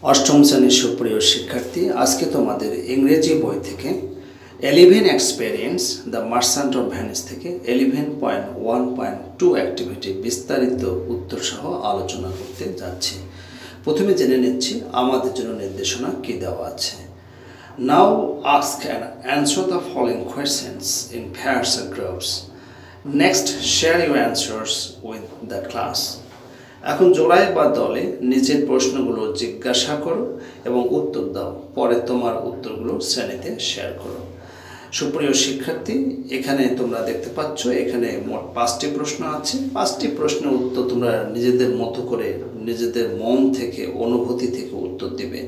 অষ্টম শ্রেণীর সুপ্রিয় শিক্ষার্থী, আজকে তোমাদের ইংরেজি বই থেকে 11 experience the merchant of Venice থেকে 11.1.2 অ্যাক্টিভিটি বিস্তারিত উত্তর সহ আলোচনা করতে যাচ্ছি। প্রথমে জেনে নিচ্ছি আমাদের জন্য নির্দেশনা কি দেওয়া আছে। Now ask and answer the following questions in pairs and groups. Next, share your answers with the class. এখন জোড়ায় বা দলে নিজের প্রশ্নগুলো জিজ্ঞাসা করো এবং উত্তর দাও, পরে তোমার উত্তরগুলো শ্রেণীতে শেয়ার করো। সুপ্রিয় শিক্ষার্থী, এখানে তোমরা দেখতে পাচ্ছ এখানে মোট 5টি প্রশ্ন আছে। 5টি প্রশ্নের উত্তর তোমরা নিজেদের মতো করে নিজেদের মন থেকে অনুভূতি থেকে উত্তর দিবে।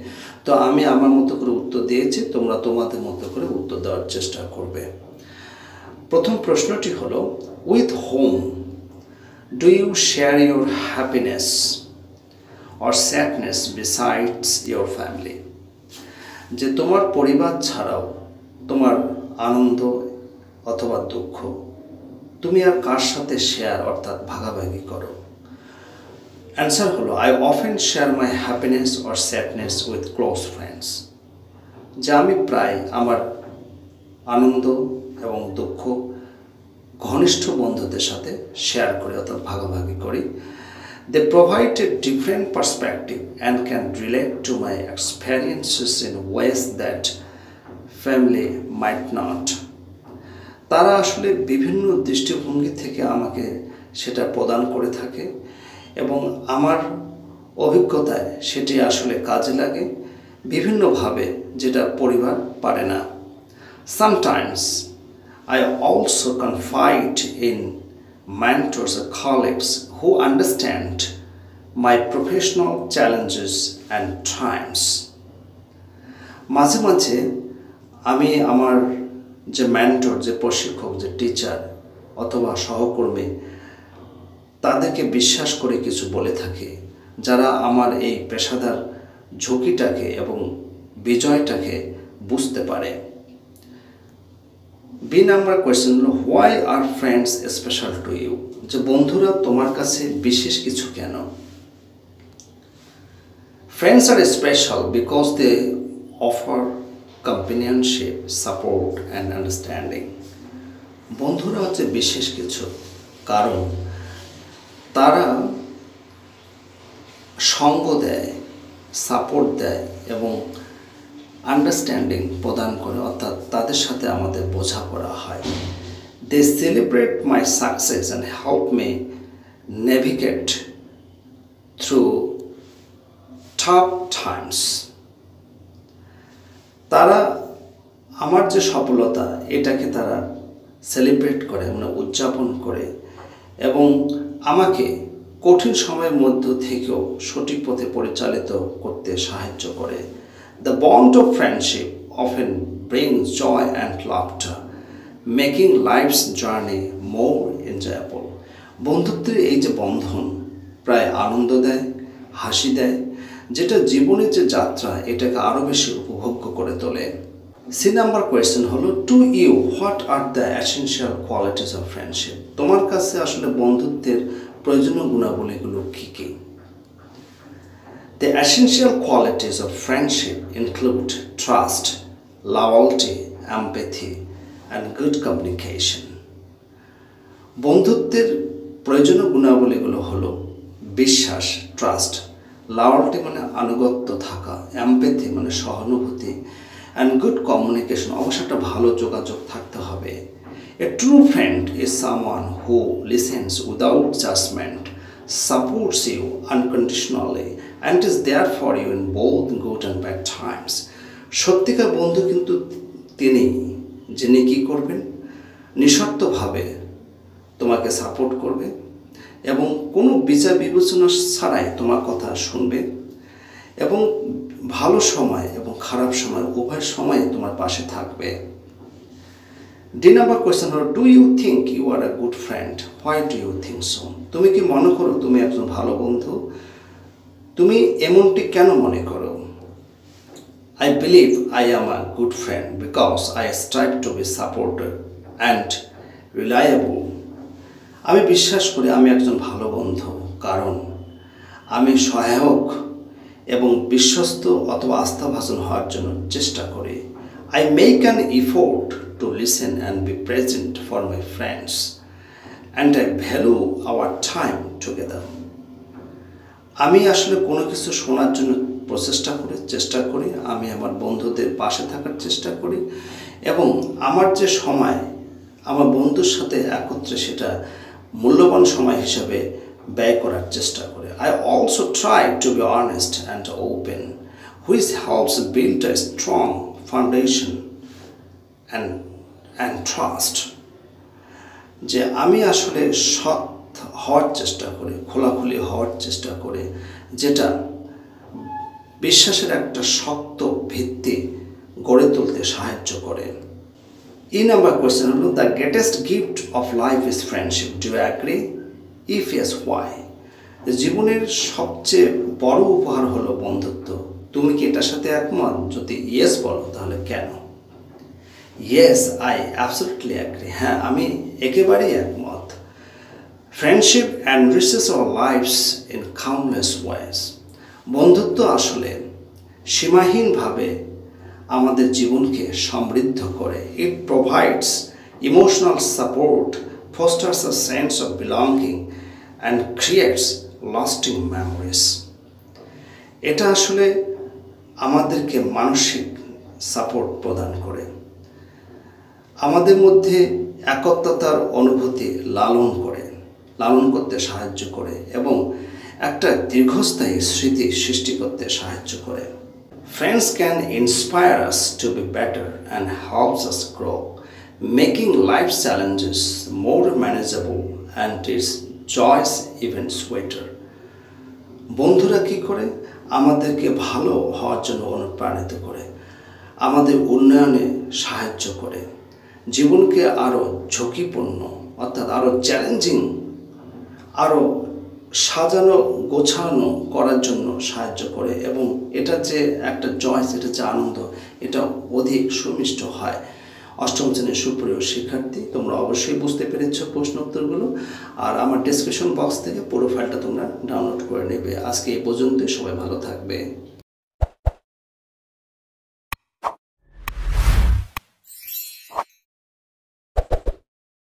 তো আমি আমার মতো করে উত্তর দিয়েছি, তোমরা তোমাদের মতো করে উত্তর দেওয়ার চেষ্টা করবে। প্রথম প্রশ্নটি হলো, with home do you share your happiness or sadness besides your family? যে তোমার পরিবার ছাড়াও তোমার আনন্দ অথবা দুঃখ তুমি আর কার সাথে শেয়ার অর্থাৎ ভাগাভাগি করো? অ্যান্সার হলো, I often share my happiness or sadness with close friends. যে আমি প্রায় আমার আনন্দ এবং দুঃখ ঘনিষ্ঠ বন্ধুদের সাথে শেয়ার করি অর্থাৎ ভাগাভাগি করি। They provide a different perspective and can relate to my experiences in ways that family might not. তারা আসলে বিভিন্ন দৃষ্টিভঙ্গি থেকে আমাকে সেটা প্রদান করে থাকে এবং আমার অভিজ্ঞতায় সেটি আসলে কাজে লাগে বিভিন্নভাবে, যেটা পরিবার পারে না। Sometimes I also confide in mentors or colleagues who understand my professional challenges and triumphs. মাঝে মাঝে আমি আমার যে মেন্টর, যে প্রশিক্ষক, যে টিচার অথবা সহকর্মী, তাদেরকে বিশ্বাস করে কিছু বলে থাকি, যারা আমার এই পেশাদার ঝুঁকিটাকে এবং বিজয়টাকে বুঝতে পারে। বি নাম্বার কোয়েশ্চেন হলো, why are friends special to you? যে বন্ধুরা তোমার কাছে বিশেষ কিছু কেন? Friends are special because they offer companionship, support and understanding. বন্ধুরা হচ্ছে বিশেষ কিছু কারণ তারা সঙ্গ দেয়, সাপোর্ট দেয় এবং আন্ডারস্ট্যান্ডিং প্রদান করে, অর্থাৎ তাদের সাথে আমাদের বোঝাপড়া হয়। They celebrate my success and help me navigate through tough times. তারা আমার যে সফলতা এটাকে তারা সেলিব্রেট করে, মানে উদযাপন করে এবং আমাকে কঠিন সময়ের মধ্য থেকেও সঠিক পথে পরিচালিত করতে সাহায্য করে। The bond of friendship often brings joy and laughter, making life's journey more enjoyable. বন্ধুত্বের এই যে বন্ধন প্রায় আনন্দ দেয়, হাসি দেয়, যেটা জীবনের যে যাত্রা এটাকে আরও বেশি উপভোগ্য করে তোলে। সি নাম্বার কোয়েশ্চেন হলো, to you what are the essential qualities of friendship? তোমার কাছে আসলে বন্ধুত্বের প্রয়োজনীয় গুণাবলীগুলো কী কী? The essential qualities of friendship include trust, loyalty, empathy, and good communication. বন্ধুত্বের প্রয়োজনীয় গুণাবলীগুলো হলো বিশ্বাস, ট্রাস্ট, লয়ালটি মানে আনুগত্য থাকা, এমপ্যাথি মানে সহানুভূতি, অ্যান্ড গুড কমিউনিকেশন অবশ্যই একটা ভালো যোগাযোগ থাকতে হবে। A true friend is someone who listens without judgment, supports you unconditionally, and is there for you in both good and bad times. সত্যিকার বন্ধু কিন্তু তিনি, যিনি কী করবেন, নিঃশর্তভাবে তোমাকে সাপোর্ট করবে এবং কোনো বিচার বিবেচনা ছাড়াই তোমার কথা শুনবে এবং ভালো সময় এবং খারাপ সময় উভয় সময়ে তোমার পাশে থাকবে। ডি নাম্বার কোয়েশ্চেন হলো, do you think you are a good friend? Why do you think so? তুমি কি মনে করো তুমি একজন ভালো বন্ধু? তুমি এমনটি কেন মনে করো? I believe I am a good friend because I strive to be supportive and reliable. আমি বিশ্বাস করি আমি একজন ভালো বন্ধু কারণ আমি সহায়ক এবং বিশ্বস্ত অথবা আস্থাভাজন হওয়ার জন্য চেষ্টা করি। I make an effort to listen and be present for my friends and I value our time together. আমি আসলে কোনো কিছু শোনার জন্য চেষ্টা করি, আমি আমার বন্ধুদের পাশে থাকার চেষ্টা করি এবং আমার যে সময় আমার বন্ধুর সাথে একত্রে সেটা মূল্যবান সময় হিসাবে ব্যয় করার চেষ্টা করি। I also try to be honest and open, which helps build a strong foundation and trust. যে আমি আসলে সৎ হওয়ার চেষ্টা করি, খোলাখুলি হওয়ার চেষ্টা করি, যেটা বিশ্বাসের একটা শক্ত ভিত্তি গড়ে তুলতে সাহায্য করে। নাম্বার কোয়েশ্চেন হলো, the greatest gift of life is friendship, do you agree? If yes, why? জীবনের সবচেয়ে বড় উপহার হলো বন্ধুত্ব। তুমি কি এটার সাথে একমত? যদি ইয়েস বলো তাহলে কেন? Yes, I absolutely agree. হ্যাঁ, আমি একেবারেই একমত। Friendship enriches our lives in countless ways. বন্ধুত্ব আসলে সীমাহীনভাবে আমাদের জীবনকে সমৃদ্ধ করে। It provides emotional support, fosters a sense of belonging and creates lasting memories. এটা আসলে আমাদেরকে মানসিক সাপোর্ট প্রদান করে, আমাদের মধ্যে একত্বতার অনুভূতি লালন করতে সাহায্য করে এবং একটা দীর্ঘস্থায়ী স্মৃতি সৃষ্টি করতে সাহায্য করে। Friends can inspire us to be better and helps us grow, making life's challenges more manageable and its joys even sweeter. বন্ধুরা কি করে? আমাদেরকে ভালো হওয়ার জন্য অনুপ্রাণিত করে, আমাদের উন্নয়নে সাহায্য করে, জীবনকে আরও ঝুঁকিপূর্ণ অর্থাৎ আরও চ্যালেঞ্জিং, আরও সাজানো গোছানো করার জন্য সাহায্য করে এবং এটা যে একটা জয়, এটা যে আনন্দ, এটা অধিক সুমিষ্ট হয়। অষ্টম শ্রেণীর সুপ্রিয় শিক্ষার্থী, তোমরা অবশ্যই বুঝতে পেরেছ প্রশ্ন উত্তরগুলো, আর আমার ডেসক্রিপশন বক্স থেকে পুরো ফাইলটা তোমরা ডাউনলোড করে নেবে। আজকে এই পর্যন্তই, সবাই ভালো থাকবে।